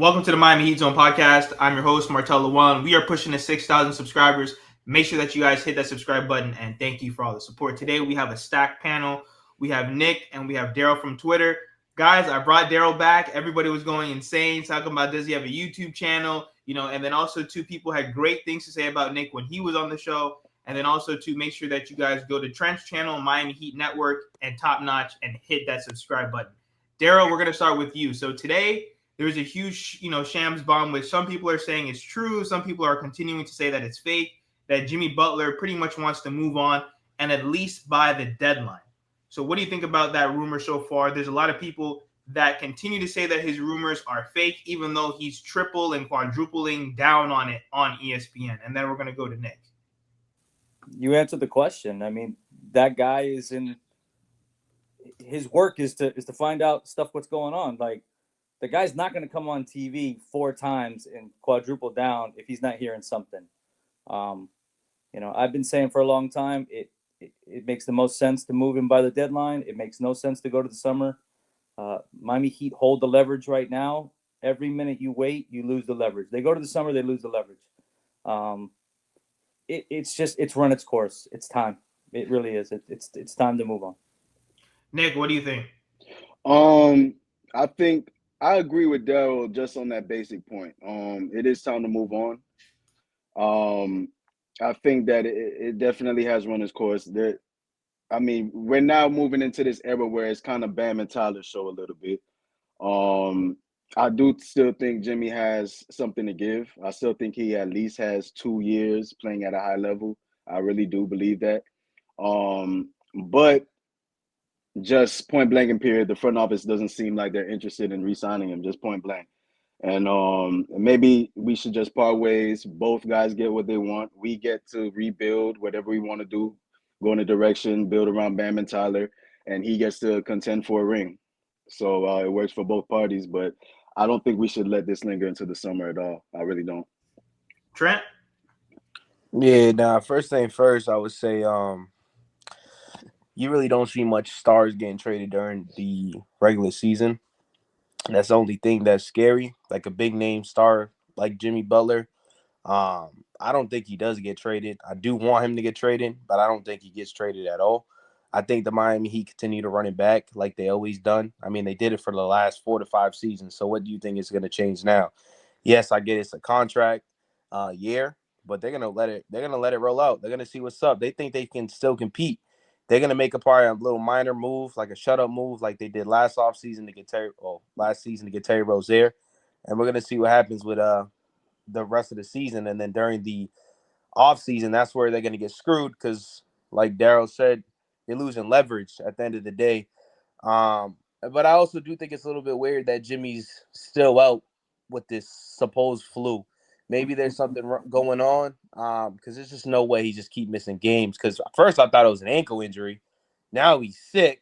Welcome to the Miami Heat Zone podcast. I'm your host, Martel Lewan. We are pushing to 6,000 subscribers. Make sure that you guys hit that subscribe button, and thank you for all the support. Today, we have a stacked panel. We have Nick, and we have Daryl from Twitter. Guys, I brought Daryl back. Everybody was going insane, talking about does he have a YouTube channel, and then also two people had great things to say about Nick when he was on the show. And then also to make sure that you guys go to Trent's channel, Miami Heat Network, and Top Notch, and hit that subscribe button. Daryl, we're going to start with you. So today, there's a huge, shams bomb, which some people are saying is true. Some people are continuing to say that it's fake, that Jimmy Butler pretty much wants to move on, and at least by the deadline. So what do you think about that rumor so far? There's a lot of people that continue to say that his rumors are fake, even though he's triple and quadrupling down on it on ESPN. And then we're going to go to Nick. You answered the question. I mean, that guy is in – his work is to find out stuff what's going on. Like, the guy's not going to come on TV 4 times and quadruple down if he's not hearing something. I've been saying for a long time, it makes the most sense to move him by the deadline. It makes no sense to go to the summer. Miami Heat hold the leverage right now. Every minute you wait, you lose the leverage. They go to the summer, they lose the leverage. It's run its course. It's time. It really is. It's time to move on. Nick, what do you think? I think I agree with Daryl just on that basic point. It is time to move on. I think that it definitely has run its course. We're now moving into this era where it's kind of Bam and Tyler's show a little bit. I do still think Jimmy has something to give. I still think he at least has 2 years playing at a high level. I really do believe that. But just point blank and period, the front office doesn't seem like they're interested in re-signing him, just point blank. And maybe we should just part ways. Both guys get what they want. We get to rebuild whatever we want to do, go in a direction, build around Bam and Tyler, and he gets to contend for a ring. So it works for both parties, but I don't think we should let this linger into the summer at all. I really don't. Trent? Yeah, first thing first, I would say you really don't see much stars getting traded during the regular season. That's the only thing that's scary. Like a big name star like Jimmy Butler. I don't think he does get traded. I do want him to get traded, but I don't think he gets traded at all. I think the Miami Heat continue to run it back like they always done. I mean, they did it for the last 4 to 5 seasons. So what do you think is going to change now? Yes, I get it's a contract year, but they're gonna let it roll out. They're gonna see what's up. They think they can still compete. They're gonna make a little minor move, like a shut-up move, like they did last season to get Terry Rozier, and we're gonna see what happens with the rest of the season. And then during the off season, that's where they're gonna get screwed because, like Daryl said, they're losing leverage at the end of the day. But I also do think it's a little bit weird that Jimmy's still out with this supposed flu. Maybe there's something going on because there's just no way he just keep missing games. Because at first I thought it was an ankle injury. Now he's sick.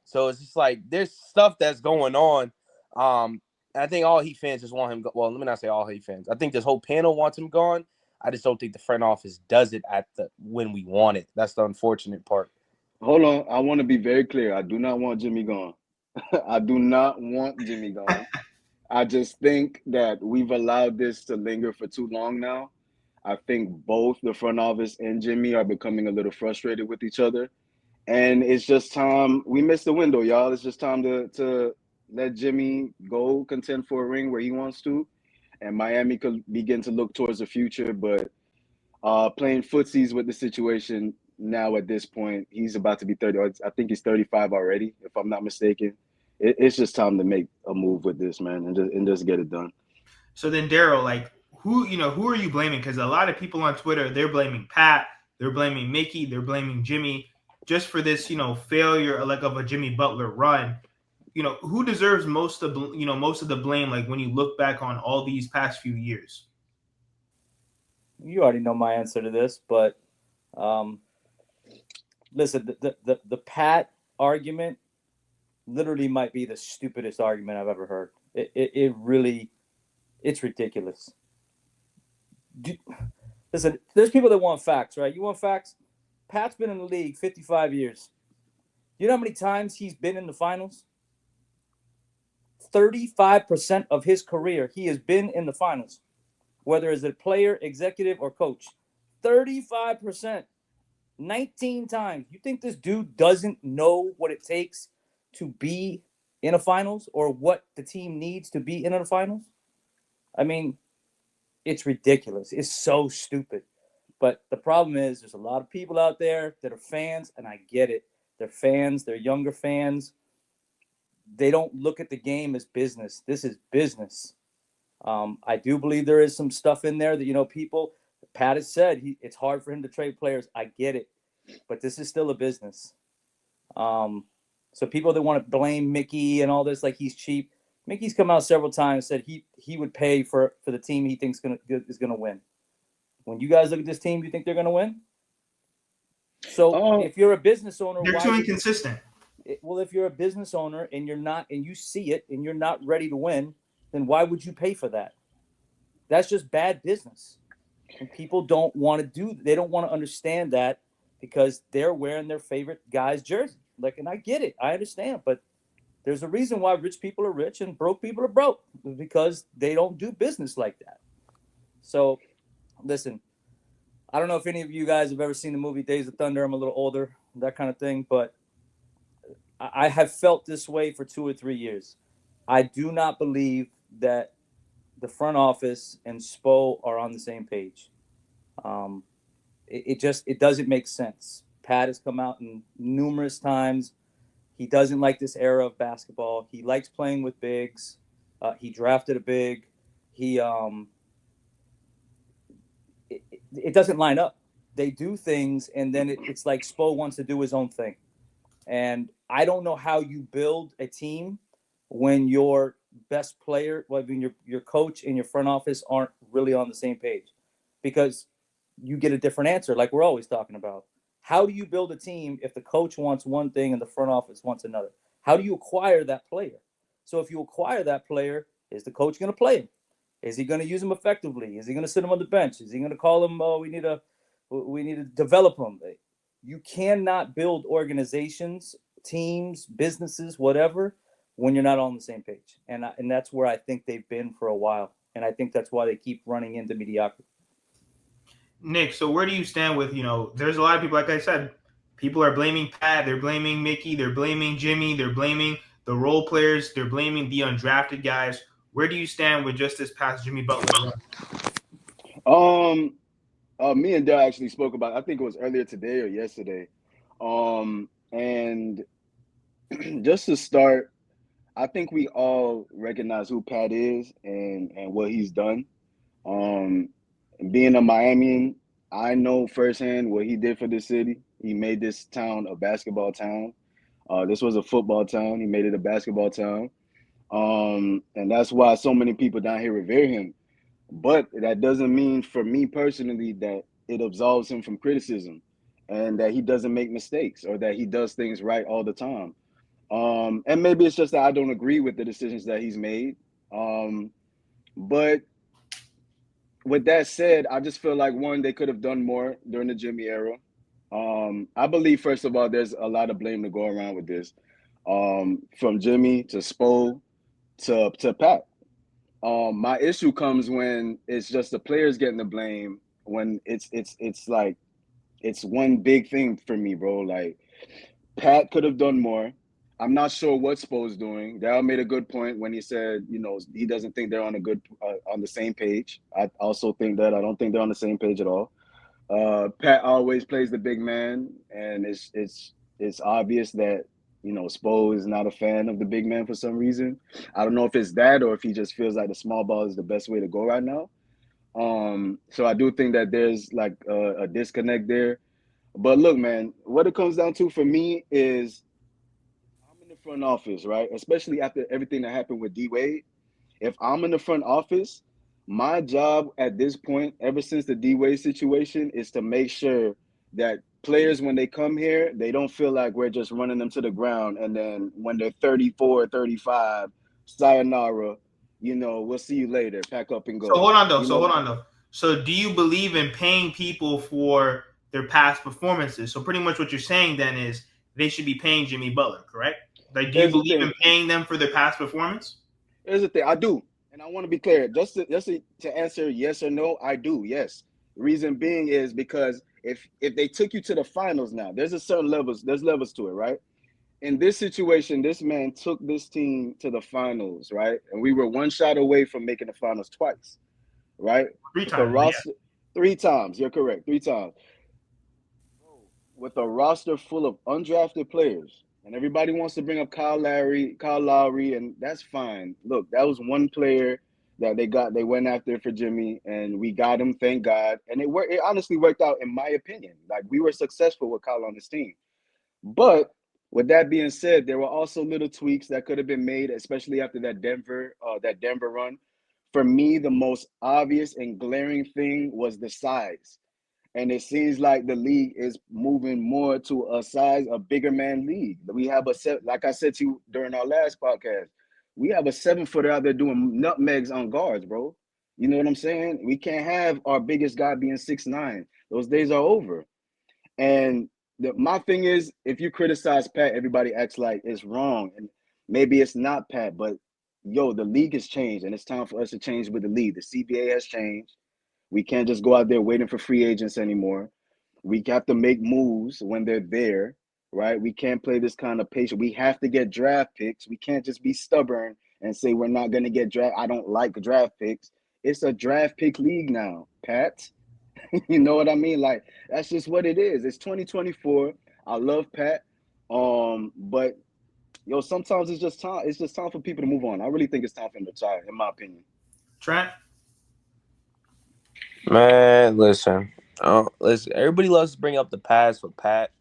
So it's just like there's stuff that's going on. I think all Heat fans just want him. Well, let me not say all Heat fans. I think this whole panel wants him gone. I just don't think the front office does it when we want it. That's the unfortunate part. Hold on. I want to be very clear. I do not want Jimmy gone. I do not want Jimmy gone. I just think that we've allowed this to linger for too long now. I think both the front office and Jimmy are becoming a little frustrated with each other. And it's just time. We missed the window, y'all. It's just time to let Jimmy go contend for a ring where he wants to. And Miami could begin to look towards the future. But playing footsies with the situation now at this point, he's about to be 30. I think he's 35 already, if I'm not mistaken. It's just time to make a move with this, man, and just get it done. So then, Daryl, like who are you blaming? Because a lot of people on Twitter, they're blaming Pat, they're blaming Mickey, they're blaming Jimmy just for this, failure like of a Jimmy Butler run. Who deserves most of the blame? Like when you look back on all these past few years. You already know my answer to this, but listen, the Pat argument literally might be the stupidest argument I've ever heard. It really, it's ridiculous. Listen, there's people that want facts, right? You want facts? Pat's been in the league 55 years. You know how many times he's been in the finals? 35% of his career, he has been in the finals, whether as a player, executive, or coach. 35%, 19 times. You think this dude doesn't know what it takes to be in a finals or what the team needs to be in a finals? I mean, it's ridiculous. It's so stupid. But the problem is there's a lot of people out there that are fans, and I get it. They're fans, they're younger fans. They don't look at the game as business. This is business. I do believe there is some stuff in there that, people, Pat has said it's hard for him to trade players. I get it. But this is still a business. So people that want to blame Mickey and all this, like he's cheap. Mickey's come out several times and said he would pay for the team he thinks is gonna win. When you guys look at this team, you think they're gonna win? So if you're a business owner, they're too inconsistent. Well, if you're a business owner and you're not, and you see it, and you're not ready to win, then why would you pay for that? That's just bad business. And people don't want to they don't want to understand that because they're wearing their favorite guy's jersey. And I get it. I understand. But there's a reason why rich people are rich and broke people are broke, because they don't do business like that. So, listen, I don't know if any of you guys have ever seen the movie Days of Thunder. I'm a little older, that kind of thing. But I have felt this way for 2 or 3 years. I do not believe that the front office and Spo are on the same page. It doesn't make sense. Pat has come out numerous times. He doesn't like this era of basketball. He likes playing with bigs. He drafted a big. It doesn't line up. They do things, and then it's like Spo wants to do his own thing. And I don't know how you build a team when your best player, when your coach and your front office aren't really on the same page, because you get a different answer, like we're always talking about. How do you build a team if the coach wants one thing and the front office wants another? How do you acquire that player? So if you acquire that player, is the coach going to play him? Is he going to use him effectively? Is he going to sit him on the bench? Is he going to call him, we need to develop him? You cannot build organizations, teams, businesses, whatever, when you're not on the same page. And that's where I think they've been for a while. And I think that's why they keep running into mediocrity. Nick, so where do you stand with, there's a lot of people, like I said, people are blaming Pat, they're blaming Mickey, they're blaming Jimmy, they're blaming the role players, they're blaming the undrafted guys. Where do you stand with just this past Jimmy Butler run? Me and Dale actually spoke about it. I think it was earlier today or yesterday. And just to start, I think we all recognize who Pat is and what he's done. Being a Miamian, I know firsthand what he did for this city. He made this town a basketball town. This was a football town. He made it a basketball town. And that's why so many people down here revere him. But that doesn't mean, for me personally, that it absolves him from criticism and that he doesn't make mistakes or that he does things right all the time. And maybe it's just that I don't agree with the decisions that he's made. But with that said, I just feel like, one, they could have done more during the Jimmy era. I believe, first of all, there's a lot of blame to go around with this. From Jimmy to Spo to Pat. My issue comes when it's just the players getting the blame, when it's like it's one big thing for me, bro. Like, Pat could have done more. I'm not sure what Spo's doing. Dal made a good point when he said, he doesn't think they're on the same page. I also think that I don't think they're on the same page at all. Pat always plays the big man, and it's obvious that Spo is not a fan of the big man for some reason. I don't know if it's that or if he just feels like the small ball is the best way to go right now. So I do think that there's like a disconnect there. But look, man, what it comes down to for me is I'm in the front office, right? Especially after everything that happened with D-Wade. If I'm in the front office, my job at this point, ever since the D-Wade situation, is to make sure that players, when they come here, they don't feel like we're just running them to the ground. And then when they're 34, 35, sayonara, we'll see you later, pack up and go. So hold on though. So do you believe in paying people for their past performances? So pretty much what you're saying then is they should be paying Jimmy Butler, correct? Like, do you believe in paying them for their past performance? Here's the thing, I do, and I want to be clear. Just to answer yes or no, I do. Yes. Reason being is because if they took you to the finals now, there's a certain levels. There's levels to it, right? In this situation, this man took this team to the finals, right? And we were one shot away from making the finals twice, right? Three With a times, but yeah. roster, three times. You're correct, three times. With a roster full of undrafted players, and everybody wants to bring up Kyle Lowry, and that's fine. Look, that was one player that they went after for Jimmy, and we got him, thank God. And it worked. It honestly worked out, in my opinion. Like we were successful with Kyle on this team. But with that being said, there were also little tweaks that could have been made, especially after that Denver run. For me, the most obvious and glaring thing was the size. And it seems like the league is moving more to a bigger man league. We have like I said to you during our last podcast, we have a 7-footer out there doing nutmegs on guards, bro. You know what I'm saying? We can't have our biggest guy being 6'9". Those days are over. And my thing is, if you criticize Pat, everybody acts like it's wrong. And maybe it's not Pat, but yo, the league has changed, and it's time for us to change with the league. The CBA has changed. We can't just go out there waiting for free agents anymore. We have to make moves when they're there, right? We can't play this kind of patient. We have to get draft picks. We can't just be stubborn and say we're not going to get draft. I don't like draft picks. It's a draft pick league now, Pat. You know what I mean? Like that's just what it is. It's 2024. I love Pat. But yo, sometimes it's just time. It's just time for people to move on. I really think it's time for him to retire, in my opinion. Trent. Man, listen. Listen. Everybody loves to bring up the past with Pat.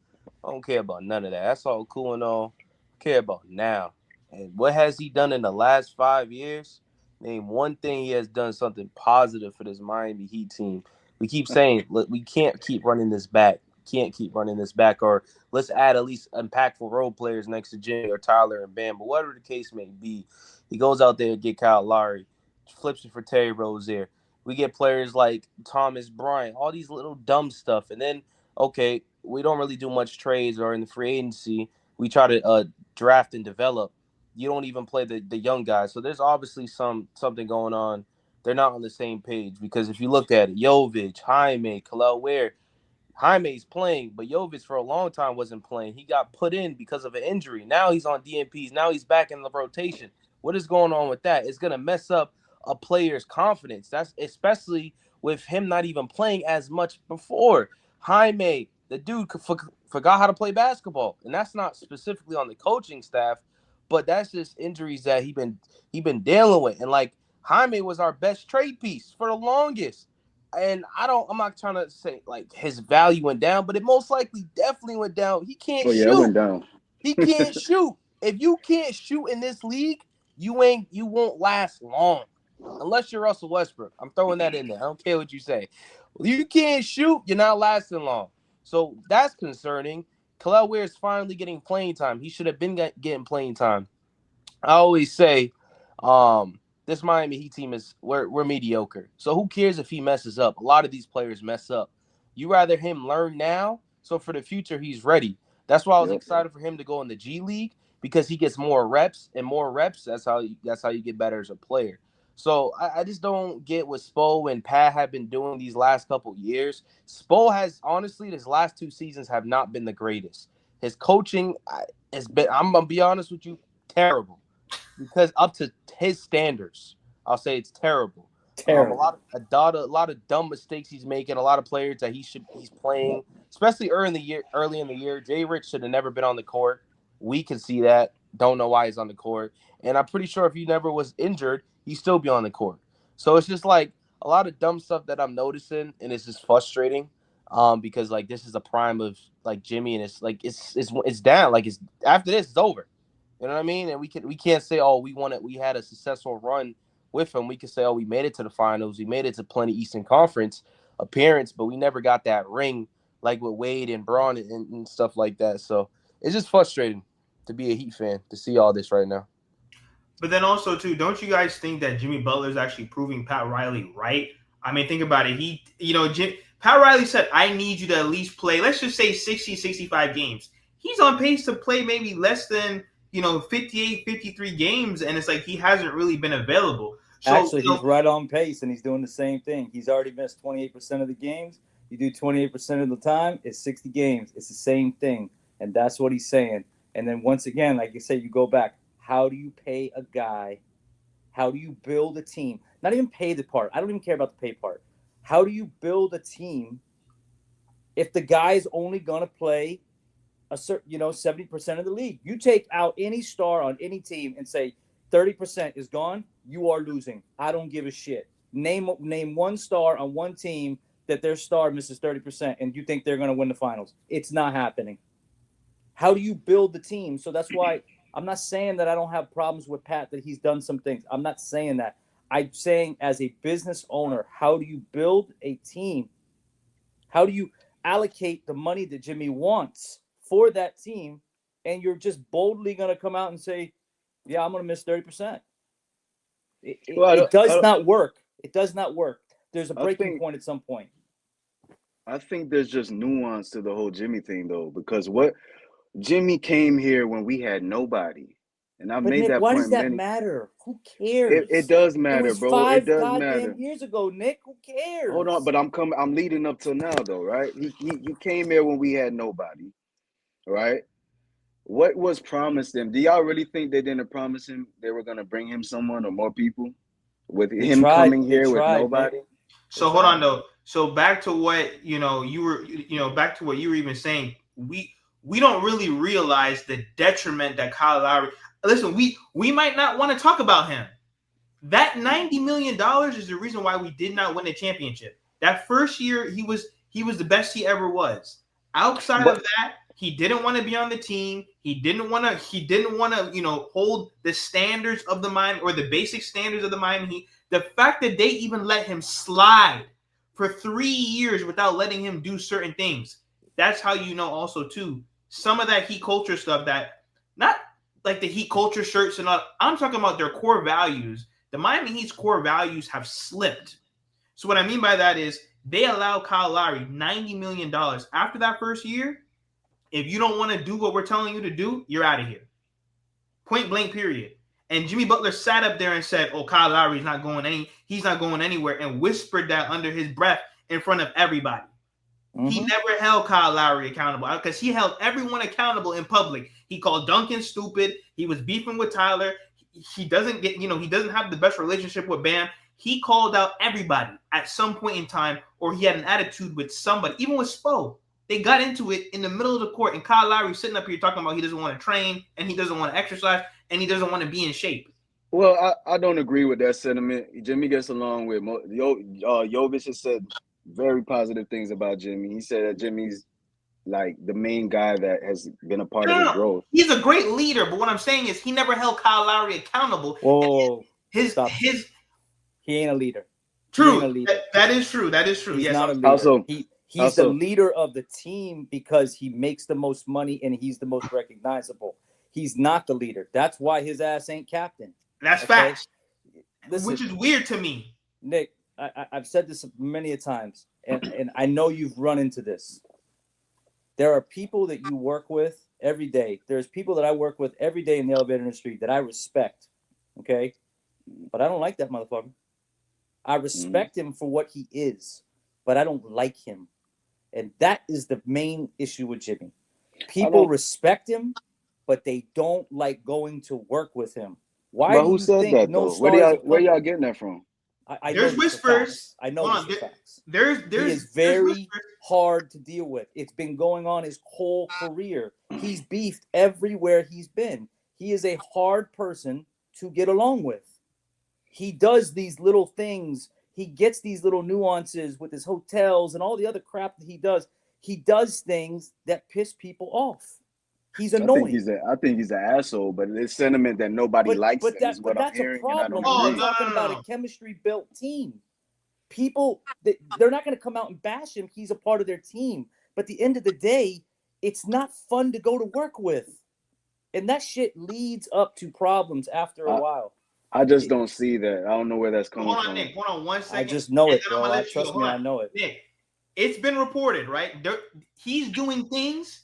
I don't care about none of that. That's all cool and all. I care about now. And what has he done in the last 5 years? Name one thing he has done something positive for this Miami Heat team. We keep saying, look, we can't keep running this back. Can't keep running this back. Or let's add at least impactful role players next to Jimmy or Tyler and Bam. But whatever the case may be, he goes out there and get Kyle Lowry, flips it for Terry Rozier. We get players like Thomas Bryant, all these little dumb stuff. And then, okay, we don't really do much trades or in the free agency. We try to draft and develop. You don't even play the young guys. So there's obviously something going on. They're not on the same page because if you look at it, Jovic, Jaime, Kalel Ware, Jaime's playing, but Jovic for a long time wasn't playing. He got put in because of an injury. Now he's on DNPs. Now he's back in the rotation. What is going on with that? It's going to mess up a player's confidence. That's especially with him not even playing as much before. Jaime, the dude forgot how to play basketball, and that's not specifically on the coaching staff, but that's just injuries that he been dealing with. And like Jaime was our best trade piece for the longest. And I'm not trying to say like his value went down, but it most likely definitely went down. He can't Oh yeah, it shoot. went down. He can't shoot. If you can't shoot in this league, you won't last long. Unless you're Russell Westbrook. I'm throwing that in there. I don't care what you say. You can't shoot, you're not lasting long. So that's concerning. Kalel Ware is finally getting playing time. He should have been getting playing time. I always say, this Miami Heat team we're mediocre. So who cares if he messes up? A lot of these players mess up. You rather him learn now, so for the future he's ready. That's why I was Yep. excited for him to go in the G League because he gets more reps and more reps. That's how you get better as a player. So I just don't get what Spo and Pat have been doing these last couple years. Spo has honestly, his last 2 seasons have not been the greatest. His coaching has been, I'm gonna be honest with you, terrible because up to his standards, I'll say it's terrible. Terrible. A lot of dumb mistakes he's making. A lot of players that he's playing, especially early in the year. Early in the year, Jay Rich should have never been on the court. We can see that. Don't know why he's on the court. And I'm pretty sure if he never was injured, he'd still be on the court. So it's just like a lot of dumb stuff that I'm noticing, and it's just frustrating. Because like this is a prime of like Jimmy, and it's like it's down. Like it's after this, it's over. You know what I mean? And we can't say, oh, we had a successful run with him. We can say, oh, we made it to the finals, we made it to plenty Eastern Conference appearance, but we never got that ring like with Wade and Braun and stuff like that. So it's just frustrating to be a Heat fan to see all this right now. But then also too, don't you guys think that Jimmy Butler is actually proving Pat Riley right? I mean, think about it. Pat Riley said, I need you to at least play, let's just say 60, 65 games. He's on pace to play maybe less than, 58, 53 games, and it's like he hasn't really been available. So Actually, he's right on pace, and he's doing the same thing. He's already missed 28% of the games. You do 28% of the time, it's 60 games. It's the same thing, and that's what he's saying. And then once again, like you say, you go back. How do you pay a guy? How do you build a team? Not even pay the part. I don't even care about the pay part. How do you build a team if the guy's only going to play a certain, 70% of the league? You take out any star on any team and say 30% is gone, you are losing. I don't give a shit. Name one star on one team that their star misses 30% and you think they're going to win the finals. It's not happening. How do you build the team? So that's why I'm not saying that I don't have problems with Pat, that he's done some things. I'm not saying that. I'm saying as a business owner, how do you build a team? How do you allocate the money that Jimmy wants for that team? And you're just boldly going to come out and say, yeah, I'm going to miss 30%. It does not work. It does not work. There's a breaking point at some point. I think there's just nuance to the whole Jimmy thing, though, because Jimmy came here when we had nobody. And I made Nick, that why point. Does that matter? Who cares? It does matter, it was bro. It does goddamn matter. Years ago, Nick. Who cares? Hold on, but I'm leading up to now, though, right? He came here when we had nobody, right? What was promised them? Do y'all really think they didn't promise him they were gonna bring him someone or more people? With him coming here with nobody. So hold on though. So back to what you were back to what you were even saying. We don't really realize the detriment that Kyle Lowry. Listen, we might not want to talk about him. That $90 million is the reason why we did not win the championship. That first year, he was the best he ever was. Outside of that, he didn't want to be on the team. He didn't want to, hold the standards of the Miami or the basic standards of the Miami Heat. The fact that they even let him slide for 3 years without letting him do certain things. That's how you know also too. Some of that Heat culture stuff that not like the Heat culture shirts and all. I'm talking about their core values. The Miami Heat's core values have slipped. So what I mean by that is they allow Kyle Lowry $90 million after that first year. If you don't want to do what we're telling you to do, you're out of here. Point blank, period. And Jimmy Butler sat up there and said, "Oh, Kyle Lowry's not going he's not going anywhere," and whispered that under his breath in front of everybody. Mm-hmm. He never held Kyle Lowry accountable because he held everyone accountable in public. He called Duncan stupid. He was beefing with Tyler. He doesn't he doesn't have the best relationship with Bam. He called out everybody at some point in time, or he had an attitude with somebody, even with Spo. They got into it in the middle of the court, and Kyle Lowry sitting up here talking about he doesn't want to train, and he doesn't want to exercise, and he doesn't want to be in shape. Well, I don't agree with that sentiment. Jimmy gets along with Jovic has said very positive things about Jimmy. He said that Jimmy's like the main guy that has been a part of his growth. He's a great leader, but what I'm saying is he never held Kyle Lowry accountable. Whoa, he ain't a leader. True. That is true. That is true. He's yes. Not a leader. He's the leader of the team because he makes the most money and he's the most recognizable. He's not the leader. That's why his ass ain't captain. That's facts. Listen, which is weird to me. Nick, I've said this many a times, and I know you've run into this. There are people that you work with every day. There's people that I work with every day in the elevator industry that I respect, okay? But I don't like that motherfucker. I respect him for what he is, but I don't like him. And that is the main issue with Jimmy. People respect him, but they don't like going to work with him. Why? But who said that though? Where y'all getting that from? There's whispers. I know the facts. He is very hard to deal with. It's been going on his whole career. He's beefed everywhere he's been. He is a hard person to get along with. He does these little things. He gets these little nuances with his hotels and all the other crap that he does. He does things that piss people off. He's annoying. I think he's an asshole, but it's sentiment that nobody likes him is what I'm hearing. But that's a problem. We're talking about a chemistry-built team. People, they're not going to come out and bash him. He's a part of their team. But at the end of the day, it's not fun to go to work with. And that shit leads up to problems after a while. I just don't see that. I don't know where that's coming from. Nick. Hold on 1 second. I just know it, bro. Trust me, I know it. Nick, it's been reported, right? He's doing things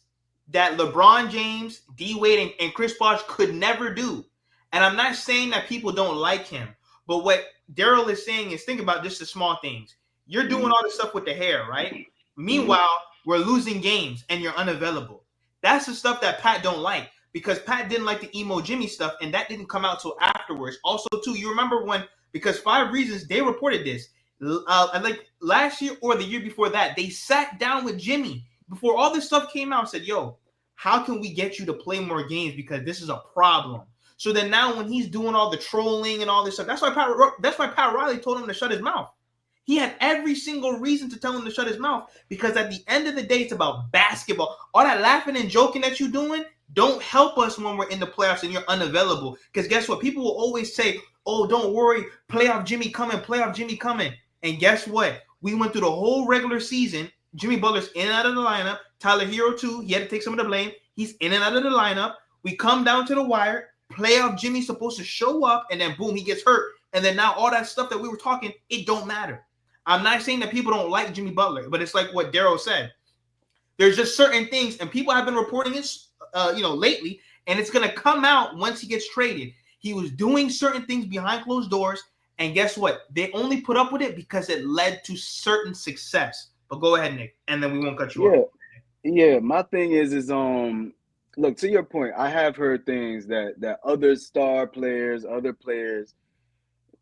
that LeBron James, D Wade, and Chris Bosh could never do. And I'm not saying that people don't like him, but what Daryl is saying is think about just the small things. You're doing all this stuff with the hair, right? Meanwhile, we're losing games and you're unavailable. That's the stuff that Pat don't like because Pat didn't like the emo Jimmy stuff, and that didn't come out till afterwards. Also, too, you remember when because 5 Reasons they reported this, like last year or the year before that, they sat down with Jimmy before all this stuff came out and said, "Yo, how can we get you to play more games because this is a problem?" So then now when he's doing all the trolling and all this stuff, that's why Pat Riley told him to shut his mouth. He had every single reason to tell him to shut his mouth because at the end of the day, it's about basketball. All that laughing and joking that you're doing don't help us when we're in the playoffs and you're unavailable. Because guess what? People will always say, "Oh, don't worry, playoff Jimmy coming, playoff Jimmy coming." And guess what? We went through the whole regular season. Jimmy Butler's in and out of the lineup. Tyler Hero too. He had to take some of the blame. He's in and out of the lineup. We come down to the wire. Playoff Jimmy's supposed to show up, and then boom, he gets hurt. And then now all that stuff that we were talking, it don't matter. I'm not saying that people don't like Jimmy Butler, but it's like what Daryl said. There's just certain things, and people have been reporting this, lately, and it's gonna come out once he gets traded. He was doing certain things behind closed doors, and guess what? They only put up with it because it led to certain success. But go ahead, Nick, and then we won't cut you off. Yeah. My thing is look, to your point, I have heard things that other star players, other players,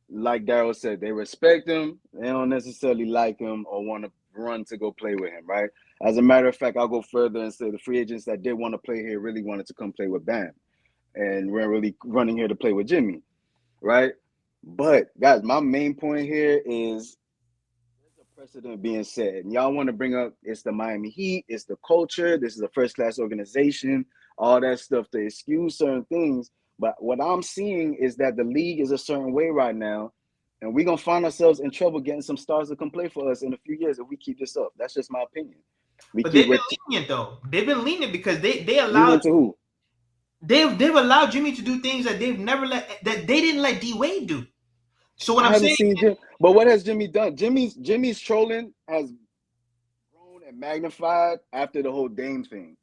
like Daryl said, they respect him. They don't necessarily like him or want to run to go play with him, right? As a matter of fact, I'll go further and say the free agents that did want to play here really wanted to come play with Bam. And we're really running here to play with Jimmy, right? But, guys, my main point here is there's a precedent being set. And y'all want to bring up it's the Miami Heat, it's the culture, this is a first-class organization, all that stuff to excuse certain things. But what I'm seeing is that the league is a certain way right now, and we're going to find ourselves in trouble getting some stars to come play for us in a few years if we keep this up. That's just my opinion. But they've been lenient, though. They've been lenient because they allowed lenient to who? They've allowed Jimmy to do things that they didn't let D Wade do. So what I I'm haven't saying, seen Jim, but what has Jimmy done? Jimmy's trolling has grown and magnified after the whole Dame thing.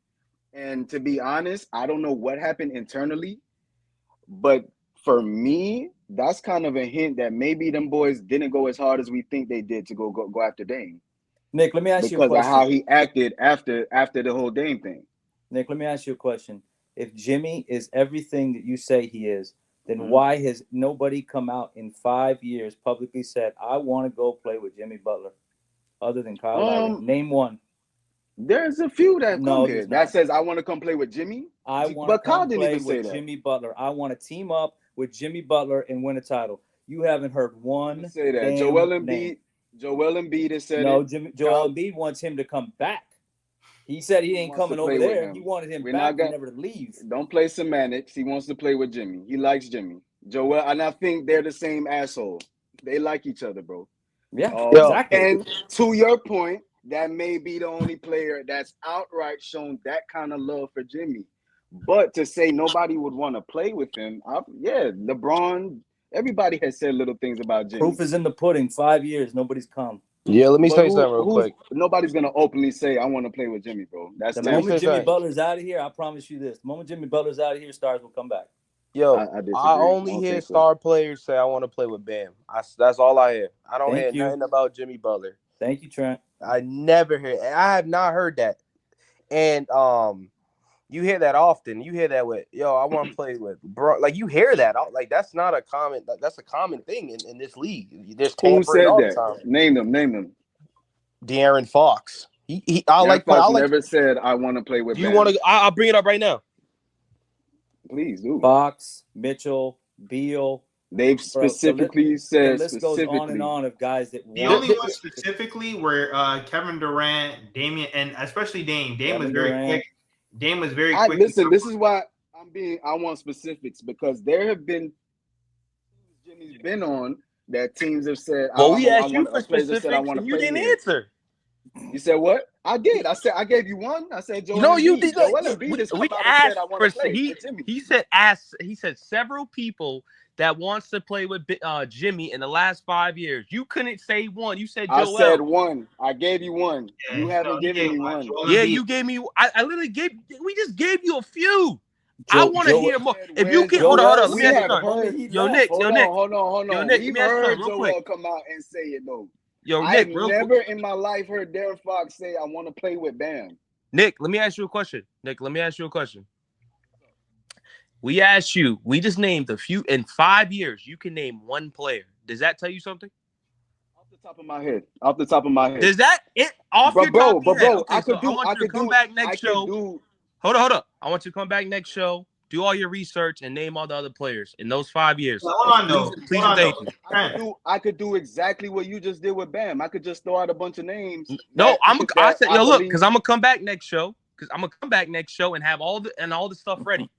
And to be honest, I don't know what happened internally, but for me, that's kind of a hint that maybe them boys didn't go as hard as we think they did to go after Dame. Nick, let me ask you a question. Because of how he acted after the whole Dame thing. Nick, let me ask you a question. If Jimmy is everything that you say he is, then why has nobody come out in 5 years publicly said, "I want to go play with Jimmy Butler," other than Kyle Lowry? Name one. There's a few that come here there's that not. says, "I want to come play with Jimmy." But Kyle didn't even say that. Jimmy Butler. I want to team up with Jimmy Butler and win a title. You haven't heard one say that. damn Joel name. Embiid has said no, it. Joel Embiid wants him to come back. He said he ain't coming over there. He wanted him back and never to leave. Don't play semantics. He wants to play with Jimmy. He likes Jimmy. Joel, and I think they're the same asshole. They like each other, bro. Yeah, exactly. And to your point, that may be the only player that's outright shown that kind of love for Jimmy. But to say nobody would want to play with him, LeBron, everybody has said little things about Jimmy. Proof is in the pudding. 5 years, nobody's come. Yeah, let me say something real quick. Nobody's going to openly say, "I want to play with Jimmy, bro." That's the moment Jimmy Butler's out of here, I promise you this. The moment Jimmy Butler's out of here, stars will come back. Yo, I only hear star players say, "I want to play with Bam." That's all I hear. I don't hear nothing about Jimmy Butler. Thank you, Trent. I never hear. I have not heard that. And you hear that often. You hear that with, "Yo, I want to play with bro." Like, you hear that. Like, that's not a common. That's a common thing in this league. There's who said all that? The time. Name them. De'Aaron Fox. Never said, "I want to play with." You want to? I'll bring it up right now. Please do. Fox, Mitchell, Beal. They've specifically said. The list goes on and on of guys that. The only one specifically were Kevin Durant, Damian, and especially Dame. Dame was very quick. Dame was very quick. Listen, this is why I want specifics, because there have been Jimmy's been on that teams have said. Well, we asked you for specifics, and you didn't answer. You said what? I did. I said I gave you one. I said Joel No, you Embiid. did. Joel Embiid has We come out and said asked I want for to play with Jimmy. he said several people that wants to play with Jimmy in the last 5 years. You couldn't say one. You said I said Joel. one. I gave you one. Yeah, You no, haven't he given gave me one. one. Joel Yeah, Embiid. you gave me. I literally gave. We just gave you a few. I Joe, want to Joe, hear more. Said, If you where's can hold on, Joel Let me we ask you have said something. only heard. he Yo, left. Nick. Hold on, hold Yo, on. Nick. Let We've me ask you heard something real quick. Joel come out and say it though. Yo, I have Nick, never in my life heard Darren Fox say I want to play with Bam. Nick, let me ask you a question. We asked you. We just named a few in 5 years. You can name one player. Does that tell you something? Off the top of my head. Off the top of my head. Does that it off But your top bro, of your but head? bro, Okay, so I want you to come back next show. Hold on. I want you to come back next show, do all your research, and name all the other players in those 5 years. Hold on, though. Please Hold and on, thank you. I could do exactly what you just did with Bam. I could just throw out a bunch of names No, that I said, I yo, look, believe. because I'm gonna come back next show. And have all the stuff ready.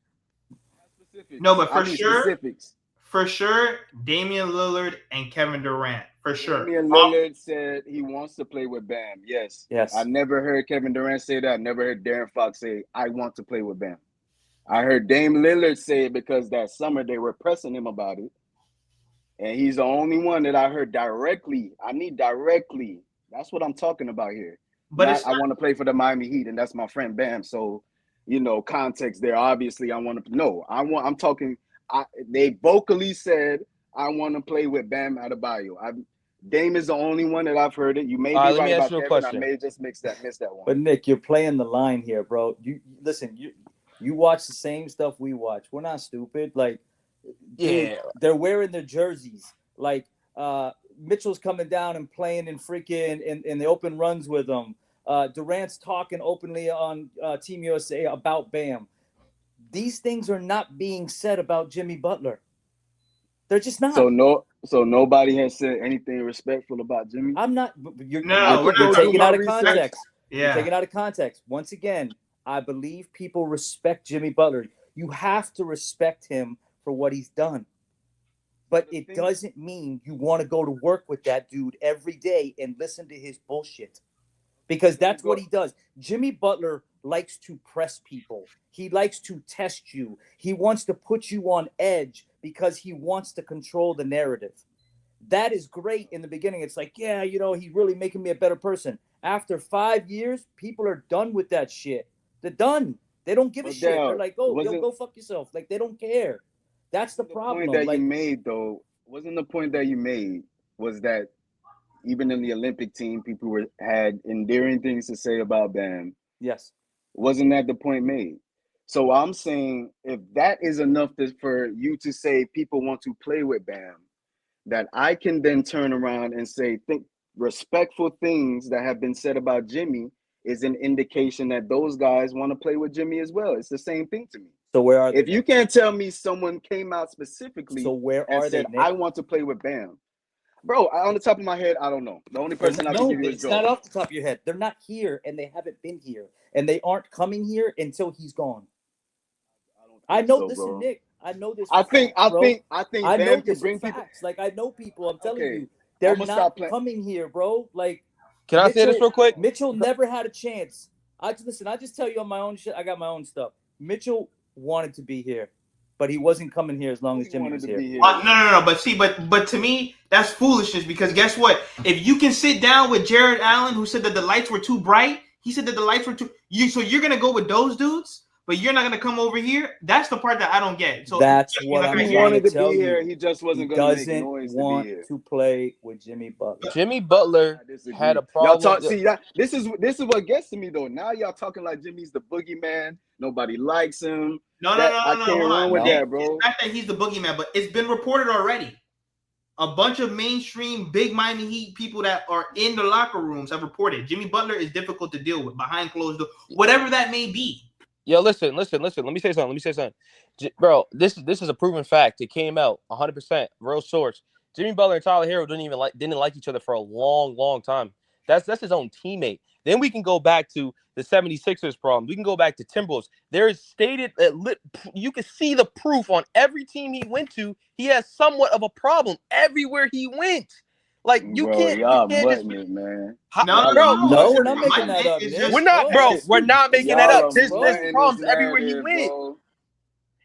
No, but I need specifics. for sure, Damian Lillard and Kevin Durant, for sure. Damian Lillard said he wants to play with Bam. Yes. I never heard Kevin Durant say that. I never heard Darren Fox say, I want to play with Bam. I heard Dame Lillard say it because that summer they were pressing him about it. And he's the only one that I heard directly. I need directly. That's what I'm talking about here. But I want to play for the Miami Heat, and that's my friend Bam. So, context there. Obviously, I'm talking. They vocally said I want to play with Bam Adebayo. Dame is the only one that I've heard it. You may be right about Kevin. I may just missed that one. But Nick, you're playing the line here, bro. You listen. You watch the same stuff we watch. We're not stupid. Like, dude, they're wearing their jerseys. Like, Mitchell's coming down and playing in freaking in the open runs with them. Durant's talking openly on Team USA about Bam. These things are not being said about Jimmy Butler. They're just not. So nobody has said anything respectful about Jimmy. I'm not. You're taking out of context. Yeah. You're taking out of context. Once again, I believe people respect Jimmy Butler. You have to respect him for what he's done. But it doesn't mean you want to go to work with that dude every day and listen to his bullshit. Because that's what he does. Jimmy Butler likes to press people. He likes to test you. He wants to put you on edge because he wants to control the narrative. That is great in the beginning. It's like, yeah, he's really making me a better person. After 5 years, people are done with that shit. They're done. They don't give a shit. They're like, go fuck yourself. Like, they don't care. That's the problem. The point that you made, though, wasn't the point that you made was that even in the Olympic team, people had endearing things to say about Bam. Yes. Wasn't that the point made? So I'm saying if that is enough for you to say people want to play with Bam, that I can then turn around and say, think respectful things that have been said about Jimmy is an indication that those guys want to play with Jimmy as well. It's the same thing to me. So where are they? If you can't tell me someone came out specifically and said, I want to play with Bam. Bro, on the top of my head, I don't know. The only person I can give you is Joel. It's not off the top of your head. They're not here, and they haven't been here, and they aren't coming here until he's gone. I know. Listen, Nick. I know this. I think Bam can bring people. Like, I know people. I'm telling you, they're not coming here, bro. Like, can I say this real quick? Mitchell never had a chance. I just tell you on my own shit. I got my own stuff. Mitchell wanted to be here, but he wasn't coming here as long as Jimmy was here. No. But to me, that's foolishness because guess what? If you can sit down with Jared Allen, who said that the lights were too bright, he said that the lights were too. So you're gonna go with those dudes, but you're not gonna come over here. That's the part that I don't get. So that's what I'm wanted to tell be you. Here. He just wasn't going to make noise want to be here. To play with Jimmy Butler. Jimmy Butler had a problem. This is what gets to me though. Now y'all talking like Jimmy's the boogeyman. Nobody likes him. No. I can't run with that, bro. It's not that he's the boogeyman, but it's been reported already. A bunch of mainstream big Miami Heat people that are in the locker rooms have reported Jimmy Butler is difficult to deal with behind closed doors, whatever that may be. Yo, listen. Let me say something. Bro, this is a proven fact. It came out 100%, real source. Jimmy Butler and Tyler Hero didn't like each other for a long, long time. That's his own teammate. Then we can go back to the 76ers problem. We can go back to Timberwolves. There is stated you can see the proof on every team he went to. He has somewhat of a problem everywhere he went. Like you Bro, can't y'all just mutting it, man. bro. No, we're It's not not making that mutton, up, it's Nick. just- We're not, bro. We're not making that Y'all up. are There's mutting this problems everywhere you narrative, went. bro.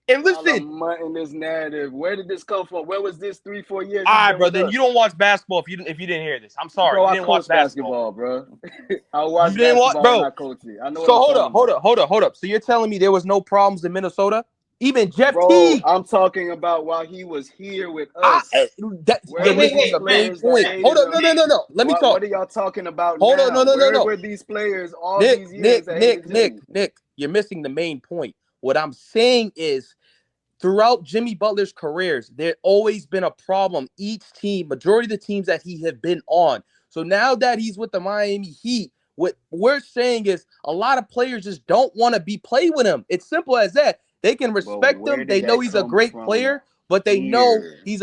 And Y'all are listen, mutting this narrative. Where did this come from? Where was this 3-4 years all he's right, been bro. with Then us? you don't watch basketball if you didn't hear this. I'm sorry, Bro, you I didn't watch coach basketball. bro. I watch You didn't watch, basketball and bro. I coach it. I know So what I'm talking about. hold up. So you're telling me there was no problems in Minnesota? Even Jeff Bro, Teague. I'm talking about while he was here with us. Where You're were missing these the main players that point. Hold hated up, him? no. Let me talk. What are y'all talking about Hold on, now? Where no. were these players all these years that hated Jimmy? Nick, you're missing the main point. What I'm saying is throughout Jimmy Butler's careers, there's always been a problem. Each team, majority of the teams that he had been on. So now that he's with the Miami Heat, what we're saying is a lot of players just don't want to be played with him. It's simple as that. They can respect where him. They did know that he's a come great from player, but they know here? he's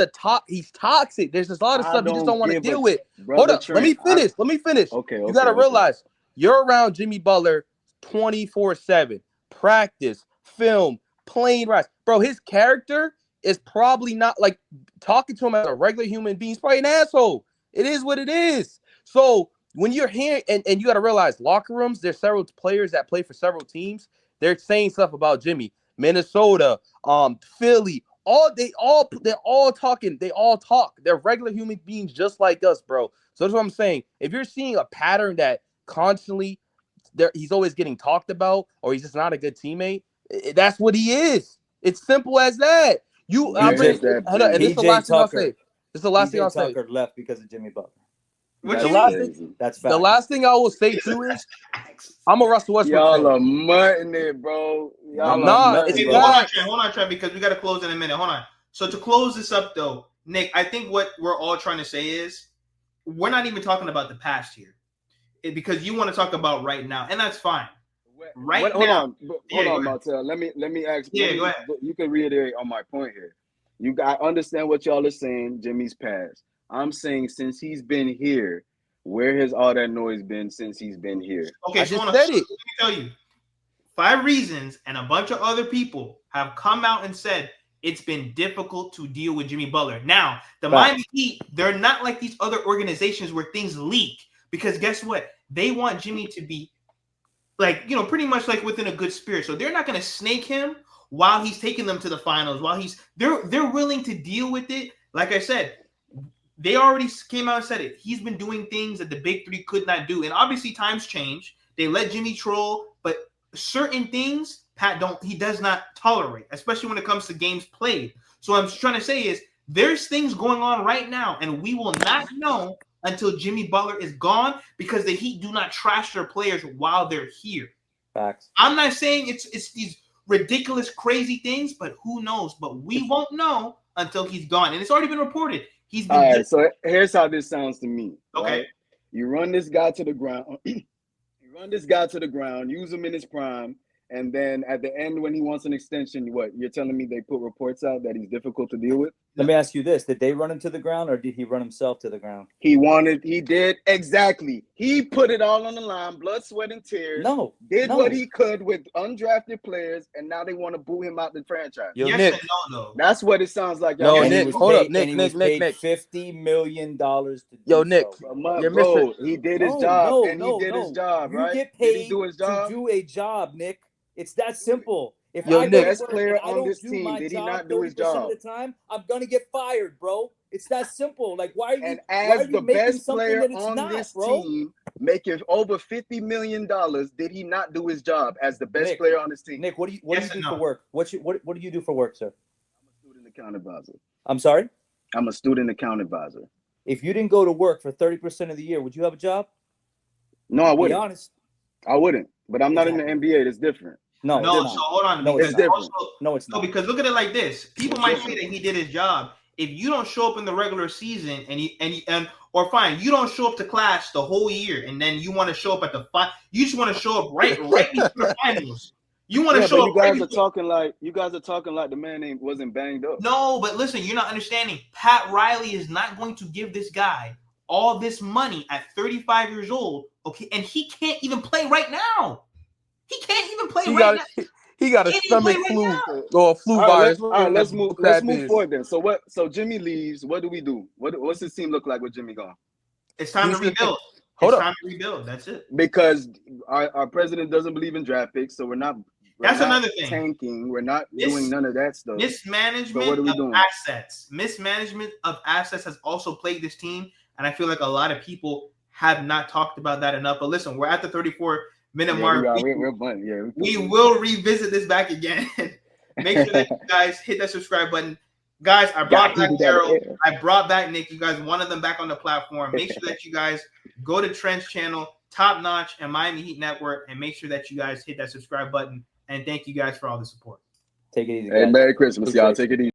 toxic. There's just a lot of I stuff you just don't don't want to give a deal with. Hold brother up. Let Trent. me finish. You got to Okay. realize you're around Jimmy Butler 24/7. Practice, film, plane rides. Bro, his character is probably not like talking to him as a regular human being. He's probably an asshole. It is what it is. So when you're here, and you got to realize locker rooms, there's several players that play for several teams. They're saying stuff about Jimmy, Minnesota, Philly. They're all talking. They all talk. They're regular human beings just like us, bro. So that's what I'm saying. If you're seeing a pattern that constantly he's always getting talked about, or he's just not a good teammate, that's what he is. It's simple as that. Where has that Hold on, and been? this is the last thing I'll Tucker. say. This is the last thing I'll say. Tucker left because of Jimmy Butler. What That's you last mean? thing, That's the fact. last thing I will say too is I'm a Russell Westbrook Y'all fan. are mutting it, bro. I'm not. It's Okay, Bro. but facts. hold on, Trent, because we got to close in a minute. Hold on. So to close this up, though, Nick, I think what we're all trying to say is we're not even talking about the past here, because you want to talk about right now, and that's fine. Right Hold now, on, Martel. Let me ask. Yeah, go ahead. You can reiterate on my point here. I understand what y'all are saying. Jimmy's past. I'm saying since he's been here, where has all that noise been since he's been here? Okay, I so just said it. let me tell you, 5 reasons, and a bunch of other people have come out and said it's been difficult to deal with Jimmy Butler. Now, the Miami Heat, they're not like these other organizations where things leak, because guess what? They want Jimmy to be like, pretty much like within a good spirit. So they're not going to snake him while he's taking them to the finals. They're willing to deal with it. Like I said, they already came out and said it. He's been doing things that the big three could not do. And obviously times change. They let Jimmy troll, but certain things he does not tolerate, especially when it comes to games played. So what I'm trying to say is there's things going on right now, and we will not know until Jimmy Butler is gone, because the Heat do not trash their players while they're here. Facts. I'm not saying it's these ridiculous, crazy things, but who knows? But we won't know until he's gone. And it's already been reported. He's been all right, so here's how this sounds to me. Okay. Right? You run this guy to the ground. Use him in his prime. And then at the end, when he wants an extension, you're telling me they put reports out that he's difficult to deal with? Let me ask you this. Did they run him to the ground, or did he run himself to the ground? He did. Exactly. He put it all on the line, blood, sweat, and tears. What he could with undrafted players, and now they want to boo him out the franchise. Yo, yes Nick. and no. That's what it sounds like. No, Y'all Nick, hold up. Nick, $50 million to do Yo, Nick. so. Bro, he did his job, he did his job, right? You get Did he paid do his job? to do a job, Nick. It's that simple. If Yo, I Nick, go best to work player and I on don't this do team, my did he job not do his 30% job? of the time, I'm gonna get fired, bro. It's that simple. Like, why are you? And why as are you the making best something player that it's on not, this bro? team, making over $50 million, did he not do his job as the best player on this team? Nick, what do you do for work? What do you do for work, sir? I'm a student account advisor. I'm sorry? I'm a student account advisor. If you didn't go to work for 30% of the year, would you have a job? No, I wouldn't. Be honest. I wouldn't. But I'm not in the NBA. That's different. No, so hold on. No, it's different. No, it's not. Because look at it like this. People might say that he did his job. If you don't show up in the regular season or fine, you don't show up to class the whole year, and then you want to show up at the you just want to show up right before the finals. You want to show up. You guys are talking like the man wasn't banged up. No, but listen, you're not understanding. Pat Riley is not going to give this guy all this money at 35 years old. Okay, and he can't even play right now. He can't even play now. He got a stomach flu or a flu virus. All right, let's move forward then. So Jimmy leaves. What do we do? What's his team look like with Jimmy gone? It's time He's to the thing. rebuild. Hold It's up. time to rebuild. That's it. Because our president doesn't believe in draft picks, so we're not Another thing. tanking. We're not doing none of that stuff. Mismanagement So what are we of doing? assets. Mismanagement of assets has also plagued this team, and I feel like a lot of people have not talked about that enough. But listen, we're at the 34-minute mark. We're blunt. Yeah, we will revisit this back again. Make sure that you guys hit that subscribe button. Guys, I brought back Daryl. I brought back Nick. You guys wanted them back on the platform. Make sure that you guys go to Trent's channel, Top Notch, and Miami Heat Network, and make sure that you guys hit that subscribe button. And thank you guys for all the support. Take it easy, Hey, guys. Merry Christmas, y'all. Appreciate Take it easy.